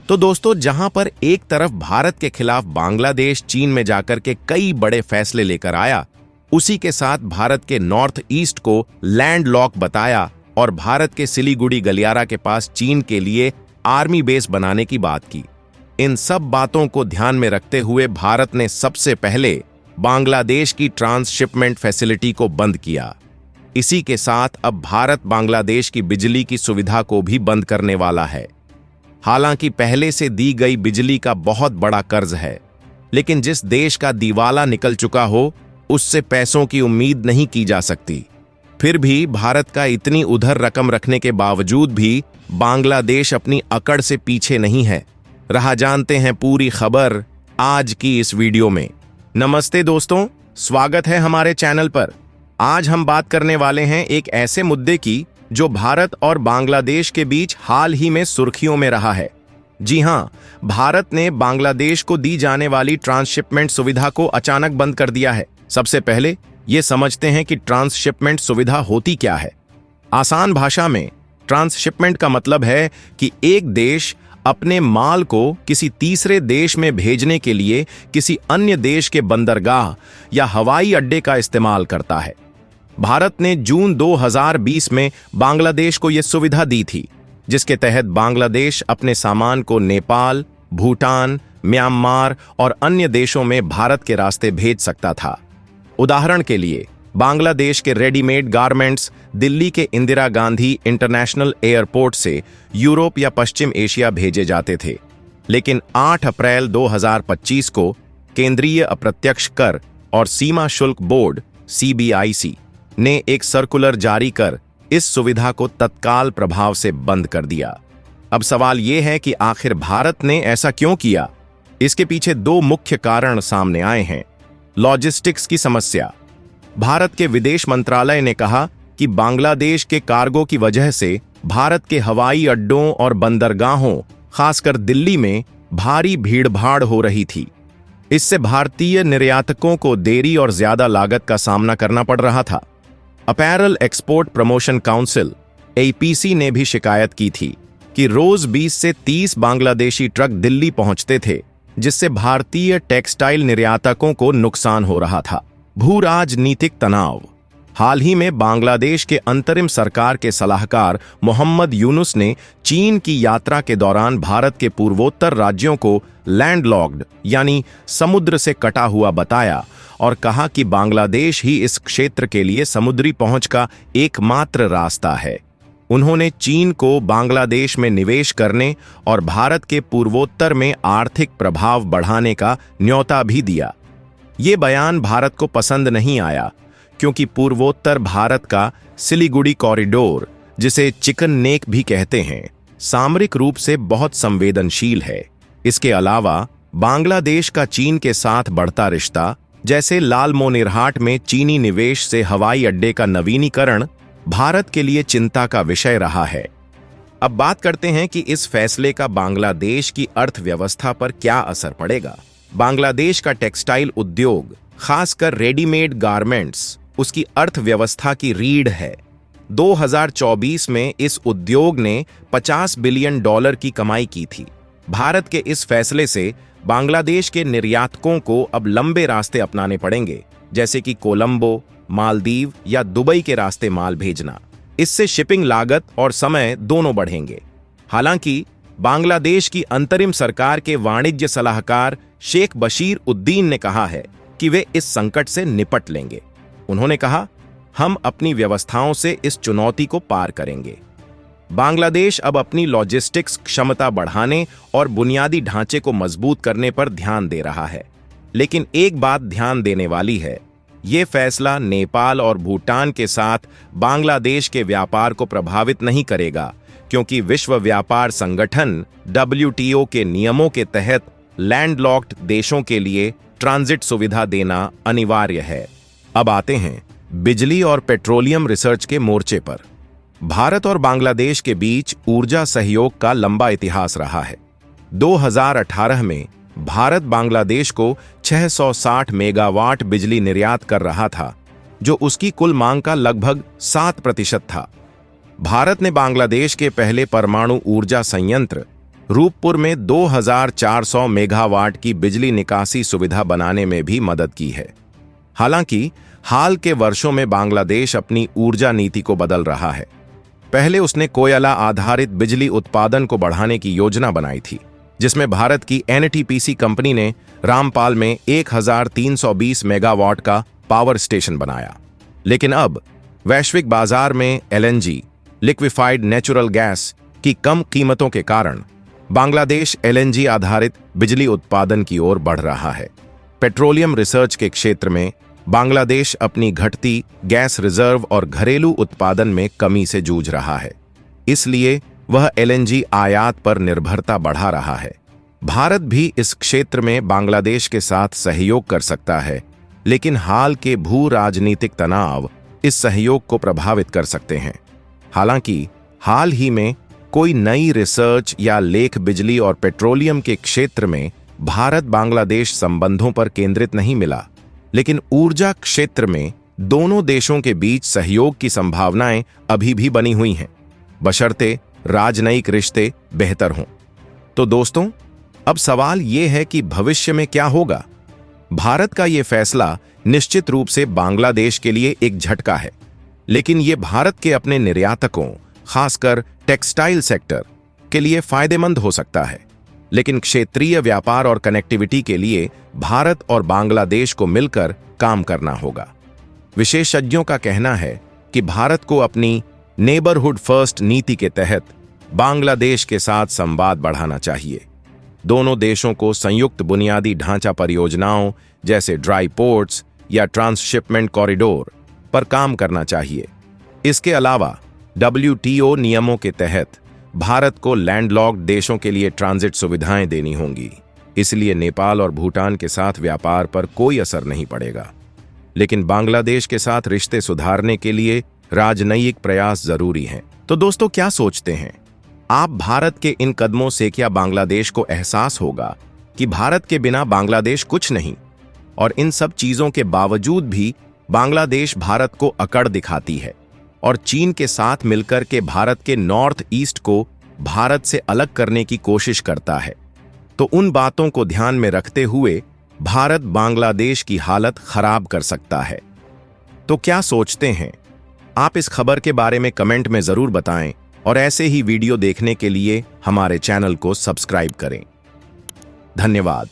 तो दोस्तों, जहां पर एक तरफ भारत के खिलाफ बांग्लादेश चीन में जाकर के कई बड़े फैसले लेकर आया, उसी के साथ भारत के नॉर्थ ईस्ट को लैंड लॉक बताया और भारत के सिलीगुड़ी गलियारा के पास चीन के लिए आर्मी बेस बनाने की बात की। इन सब बातों को ध्यान में रखते हुए भारत ने सबसे पहले बांग्लादेश की ट्रांसशिपमेंट फैसिलिटी को बंद किया। इसी के साथ अब भारत बांग्लादेश की बिजली की सुविधा को भी बंद करने वाला है। हालांकि पहले से दी गई बिजली का बहुत बड़ा कर्ज है, लेकिन जिस देश का दिवाला निकल चुका हो उससे पैसों की उम्मीद नहीं की जा सकती। फिर भी भारत का इतनी उधर रकम रखने के बावजूद भी बांग्लादेश अपनी अकड़ से पीछे नहीं है। रहा जानते हैं पूरी खबर आज की इस वीडियो में। नमस्ते दोस्तों, स्वागत है हमारे चैनल पर। आज हम बात करने वाले हैं एक ऐसे मुद्दे की जो भारत और बांग्लादेश के बीच हाल ही में सुर्खियों में रहा है। जी हां, भारत ने बांग्लादेश को दी जाने वाली ट्रांसशिपमेंट सुविधा को अचानक बंद कर दिया है। सबसे पहले ये समझते हैं कि ट्रांसशिपमेंट सुविधा होती क्या है। आसान भाषा में ट्रांसशिपमेंट का मतलब है कि एक देश अपने माल को किसी तीसरे देश में भेजने के लिए किसी अन्य देश के बंदरगाह या हवाई अड्डे का इस्तेमाल करता है। भारत ने जून 2020 में बांग्लादेश को यह सुविधा दी थी, जिसके तहत बांग्लादेश अपने सामान को नेपाल, भूटान, म्यांमार और अन्य देशों में भारत के रास्ते भेज सकता था। उदाहरण के लिए, बांग्लादेश के रेडीमेड गारमेंट्स दिल्ली के इंदिरा गांधी इंटरनेशनल एयरपोर्ट से यूरोप या पश्चिम एशिया भेजे जाते थे। लेकिन 8 अप्रैल 2025 को केंद्रीय अप्रत्यक्ष कर और सीमा शुल्क बोर्ड (CBIC) ने एक सर्कुलर जारी कर इस सुविधा को तत्काल प्रभाव से बंद कर दिया। अब सवाल यह है कि आखिर भारत ने ऐसा क्यों किया? इसके पीछे 2 मुख्य कारण सामने आए हैं। लॉजिस्टिक्स की समस्या। भारत के विदेश मंत्रालय ने कहा कि बांग्लादेश के कार्गो की वजह से भारत के हवाई अड्डों और बंदरगाहों, खासकर दिल्ली में भारी भीड़भाड़ हो रही थी। इससे भारतीय निर्यातकों को देरी और ज्यादा लागत का सामना करना पड़ रहा था। Apparel export promotion council (APC) ने भी शिकायत की थी कि रोज 20 से 30 बांग्लादेशी ट्रक दिल्ली पहुंचते थे, जिससे भारतीय टेक्सटाइल निर्यातकों को नुकसान हो रहा था। भू राजनीतिक तनाव। हाल ही में बांग्लादेश के अंतरिम सरकार के सलाहकार मोहम्मद यूनुस ने चीन की यात्रा के दौरान भारत के पूर्वोत्तर राज्यों को लैंडलॉक्ड यानी समुद्र से कटा हुआ बताया और कहा कि बांग्लादेश ही इस क्षेत्र के लिए समुद्री पहुंच का एकमात्र रास्ता है। उन्होंने चीन को बांग्लादेश में निवेश करने और भारत के पूर्वोत्तर में आर्थिक प्रभाव बढ़ाने का न्योता भी दिया। ये बयान भारत को पसंद नहीं आया, क्योंकि पूर्वोत्तर भारत का सिलीगुड़ी कॉरिडोर, जिसे चिकन नेक भी कहते हैं, सामरिक रूप से बहुत संवेदनशील है। इसके अलावा बांग्लादेश का चीन के साथ बढ़ता रिश्ता, जैसे लालमोनिरहाट में चीनी निवेश से हवाई अड्डे का नवीनीकरण, भारत के लिए चिंता का विषय रहा है। अब बात करते हैं कि इस फैसले का बांग्लादेश की अर्थव्यवस्था पर क्या असर पड़ेगा। बांग्लादेश का टेक्सटाइल उद्योग, खासकर रेडीमेड गारमेंट्स, उसकी अर्थव्यवस्था की रीढ़ है। 2024 में इस उद्योग ने $50 बिलियन की कमाई की थी। भारत के इस फैसले से बांग्लादेश के निर्यातकों को अब लंबे रास्ते अपनाने पड़ेंगे, जैसे कि कोलंबो, मालदीव या दुबई के रास्ते माल भेजना। इससे शिपिंग लागत और समय दोनों बढ़ेंगे। हालांकि बांग्लादेश की अंतरिम सरकार के वाणिज्य सलाहकार शेख बशीर उद्दीन ने कहा है कि वे इस संकट से निपट लेंगे। उन्होंने कहा, हम अपनी व्यवस्थाओं से इस चुनौती को पार करेंगे। बांग्लादेश अब अपनी लॉजिस्टिक्स क्षमता बढ़ाने और बुनियादी ढांचे को मजबूत करने पर ध्यान दे रहा है। लेकिन एक बात ध्यान देने वाली है, ये फैसला नेपाल और भूटान के साथ बांग्लादेश के व्यापार को प्रभावित नहीं करेगा, क्योंकि विश्व व्यापार संगठन WTO के नियमों के तहत लैंडलॉक्ड देशों के लिए ट्रांजिट सुविधा देना अनिवार्य है। अब आते हैं बिजली और पेट्रोलियम रिसर्च के मोर्चे पर। भारत और बांग्लादेश के बीच ऊर्जा सहयोग का लंबा इतिहास रहा है। 2018 में भारत बांग्लादेश को 660 मेगावाट बिजली निर्यात कर रहा था, जो उसकी कुल मांग का लगभग 7% था। भारत ने बांग्लादेश के पहले परमाणु ऊर्जा संयंत्र रूपपुर में 2400 मेगावाट की बिजली निकासी सुविधा बनाने में भी मदद की है। हालांकि हाल के वर्षों में बांग्लादेश अपनी ऊर्जा नीति को बदल रहा है। पहले उसने कोयला आधारित बिजली उत्पादन को बढ़ाने की योजना बनाई थी, जिसमें भारत की एनटीपीसी कंपनी ने रामपाल में 1320 मेगावाट का पावर स्टेशन बनाया। लेकिन अब वैश्विक बाजार में एलएनजी, लिक्विफाइड नेचुरल गैस की कम कीमतों के कारण बांग्लादेश एलएनजी आधारित बिजली उत्पादन की ओर बढ़ रहा है। पेट्रोलियम रिसर्च के क्षेत्र में बांग्लादेश अपनी घटती गैस रिजर्व और घरेलू उत्पादन में कमी से जूझ रहा है, इसलिए वह एलएनजी आयात पर निर्भरता बढ़ा रहा है। भारत भी इस क्षेत्र में बांग्लादेश के साथ सहयोग कर सकता है, लेकिन हाल के भू राजनीतिक तनाव इस सहयोग को प्रभावित कर सकते हैं। हालांकि हाल ही में कोई नई रिसर्च या लेख बिजली और पेट्रोलियम के क्षेत्र में भारत बांग्लादेश संबंधों पर केंद्रित नहीं मिला, लेकिन ऊर्जा क्षेत्र में दोनों देशों के बीच सहयोग की संभावनाएं अभी भी बनी हुई हैं, बशर्ते राजनयिक रिश्ते बेहतर हों। तो दोस्तों, अब सवाल यह है कि भविष्य में क्या होगा। भारत का यह फैसला निश्चित रूप से बांग्लादेश के लिए एक झटका है, लेकिन यह भारत के अपने निर्यातकों, खासकर टेक्सटाइल सेक्टर के लिए फायदेमंद हो सकता है। लेकिन क्षेत्रीय व्यापार और कनेक्टिविटी के लिए भारत और बांग्लादेश को मिलकर काम करना होगा। विशेषज्ञों का कहना है कि भारत को अपनी नेबरहुड फर्स्ट नीति के तहत बांग्लादेश के साथ संवाद बढ़ाना चाहिए। दोनों देशों को संयुक्त बुनियादी ढांचा परियोजनाओं जैसे ड्राई पोर्ट्स या ट्रांसशिपमेंट कॉरिडोर पर काम करना चाहिए। इसके अलावा WTO नियमों के तहत भारत को लैंडलॉक्ड देशों के लिए ट्रांजिट सुविधाएं देनी होंगी, इसलिए नेपाल और भूटान के साथ व्यापार पर कोई असर नहीं पड़ेगा। लेकिन बांग्लादेश के साथ रिश्ते सुधारने के लिए राजनयिक प्रयास जरूरी हैं। तो दोस्तों, क्या सोचते हैं आप? भारत के इन कदमों से क्या बांग्लादेश को एहसास होगा कि भारत के बिना बांग्लादेश कुछ नहीं, और इन सब चीजों के बावजूद भी बांग्लादेश भारत को अकड़ दिखाती है और चीन के साथ मिलकर के भारत के नॉर्थ ईस्ट को भारत से अलग करने की कोशिश करता है? तो उन बातों को ध्यान में रखते हुए भारत बांग्लादेश की हालत खराब कर सकता है। तो क्या सोचते हैं आप? इस खबर के बारे में कमेंट में जरूर बताएं और ऐसे ही वीडियो देखने के लिए हमारे चैनल को सब्सक्राइब करें। धन्यवाद।